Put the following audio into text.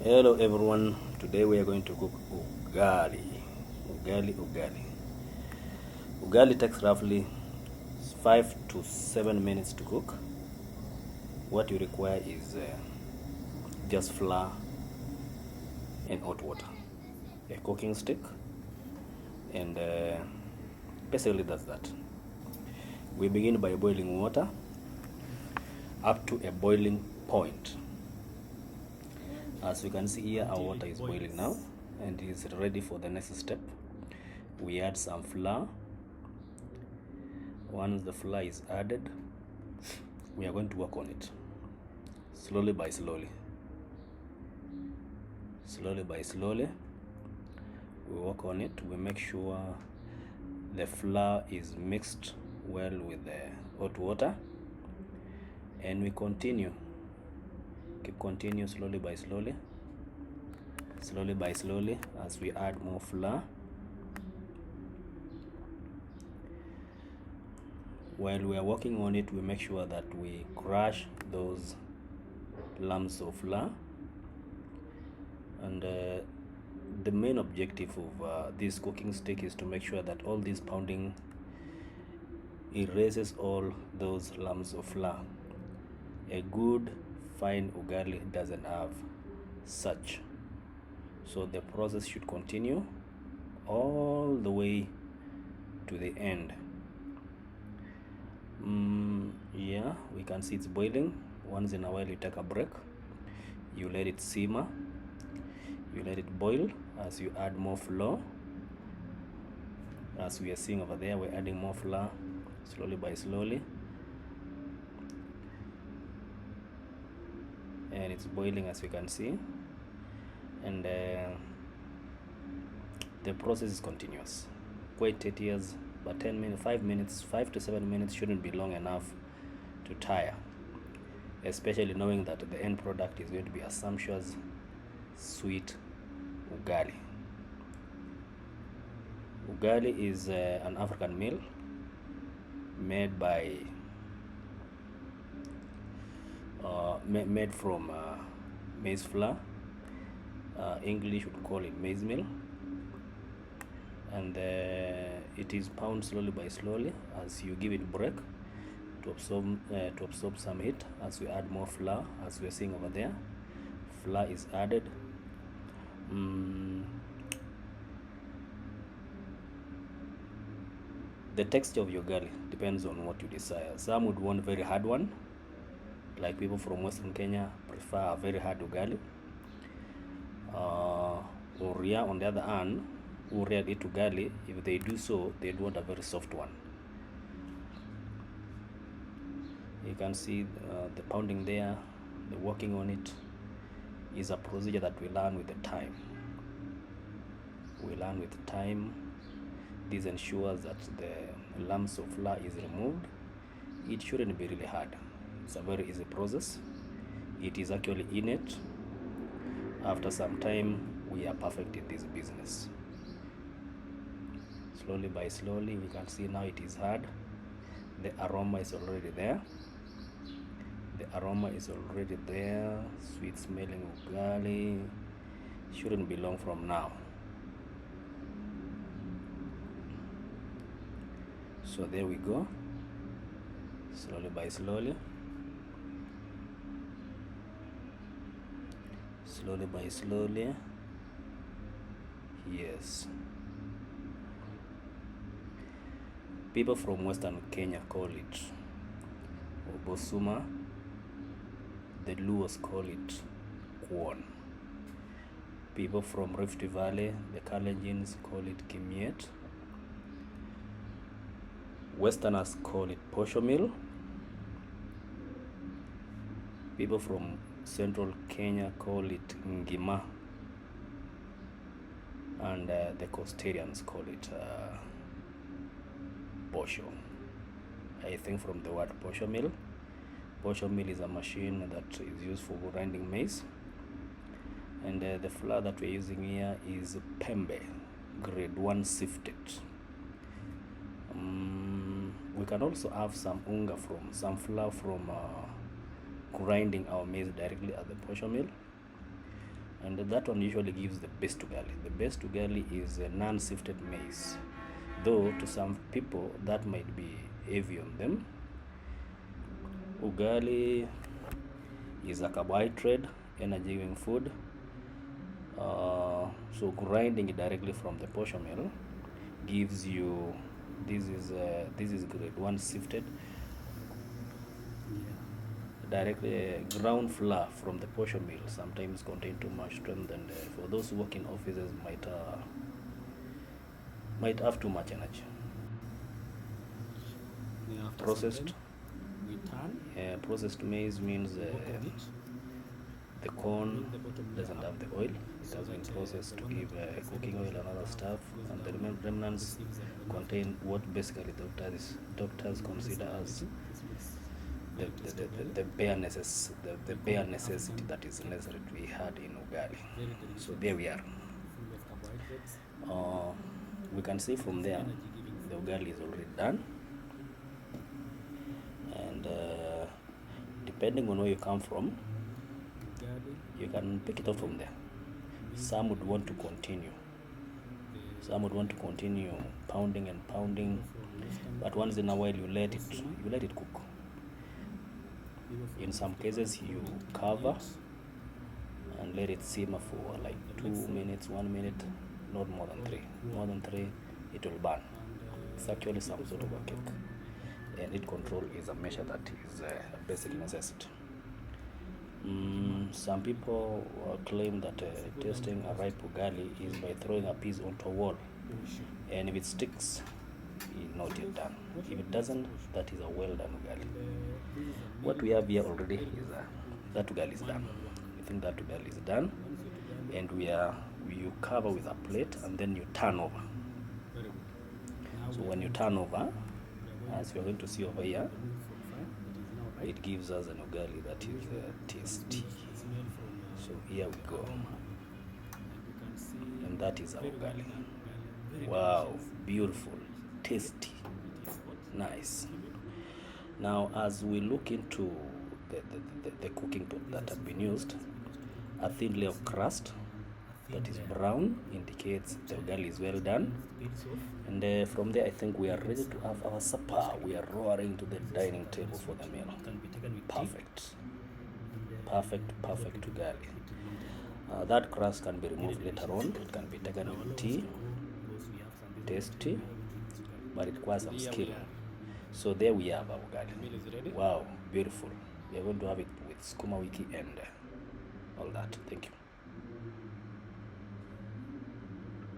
Hello everyone, today we are going to cook ugali. Ugali takes roughly 5 to 7 minutes to cook. What you require is just flour and hot water, a cooking stick, and basically that's that. We begin by boiling water up to a boiling point. As you can see here, our water is boiling now and is ready for the next step. We add some flour. Once the flour is added, we are going to work on it slowly by slowly. We work on it. We make sure the flour is mixed well with the hot water, and we keep continue slowly by slowly as we add more flour. While we are working on it, we make sure that we crush those lumps of flour, and the main objective of this cooking stick is to make sure that all this pounding erases all those lumps of flour. A good fine ugali doesn't have such, so the process should continue all the way to the end. Yeah, we can see it's boiling. Once in a while you take a break, you let it simmer, you let it boil as you add more flour. As we are seeing over there, we're adding more flour slowly by slowly, and it's boiling as we can see, and the process is continuous, quite tedious, but 5 to 7 minutes shouldn't be long enough to tire, especially knowing that the end product is going to be a sumptuous sweet ugali. Ugali is an African meal made by made from maize flour. English would call it maize meal, and it is pounded slowly by slowly as you give it break to absorb some heat. As we add more flour, as we are seeing over there, flour is added. The texture of your ugali depends on what you desire. Some would want a very hard one, like people from Western Kenya prefer a very hard ugali. Uria, on the other hand, Uria eat ugali, if they do so, they'd want a very soft one. You can see the pounding there, the working on it is a procedure that we learn with the time. This ensures that the lumps of flour is removed. It shouldn't be really hard. It's a very easy process. It is actually innate. After some time, we are perfect in this business. Slowly by slowly, we can see now it is hard. The aroma is already there. Sweet smelling ugali. Shouldn't be long from now. So there we go. Slowly by slowly. Yes. People from Western Kenya call it obosuma. The Luos call it kwon. People from Rift Valley, the Kalenjins, call it kimiet. Westerners call it posho meal. People from Central Kenya call it ngima, and the coastarians call it posho. I think from the word posho mill. Posho mill is a machine that is used for grinding maize, and the flour that we're using here is pembe, grade 1 sifted. We can also have some flour from grinding our maize directly at the posho mill. and that one usually gives the best ugali. The best ugali is a non-sifted maize, though to some people that might be heavy on them. Ugali is a carbohydrate, energy giving food. So grinding it directly from the portion mill gives you, this is grade 1 sifted, directly ground flour from the portion mill sometimes contain too much strength, and for those who work in offices might have too much energy. Processed processed maize means the corn doesn't have the oil. It has been processed to give cooking oil and other stuff, and the remnants contain what basically doctors consider as the bare necessity that is necessary to be had in ugali. So there we are. We can see from there the ugali is already done, and depending on where you come from, you can pick it up from there. Some would want to continue. Some would want to continue pounding and pounding, but once in a while you let it cook. In some cases you cover and let it simmer for like 2 minutes, 1 minute, not more than 3. More than 3, it will burn. It's actually some sort of a cake, and heat control is a measure that is a basic necessity. Some people claim that tasting a ripe ugali is by throwing a piece onto a wall, and if it sticks, it's not yet done. If it doesn't, that is a well done ugali. What we have here already is that ugali is done. I think that ugali is done, and you cover with a plate and then you turn over. So when you turn over, as you're going to see over here, it gives us an ugali that is tasty. So here we go, and that is our ugali. Wow, beautiful, tasty, nice. Now as we look into the cooking pot that have been used, a thin layer of crust that is brown indicates the ugali is well done, and from there I think we are ready to have our supper. We are roaring to the dining table for the meal. Perfect ugali. That crust can be removed later on. It can be taken with tea. Tasty, but it requires some skill. So there we have our ugali. Wow, beautiful. We are going to have it with skuma wiki and all that. Thank you.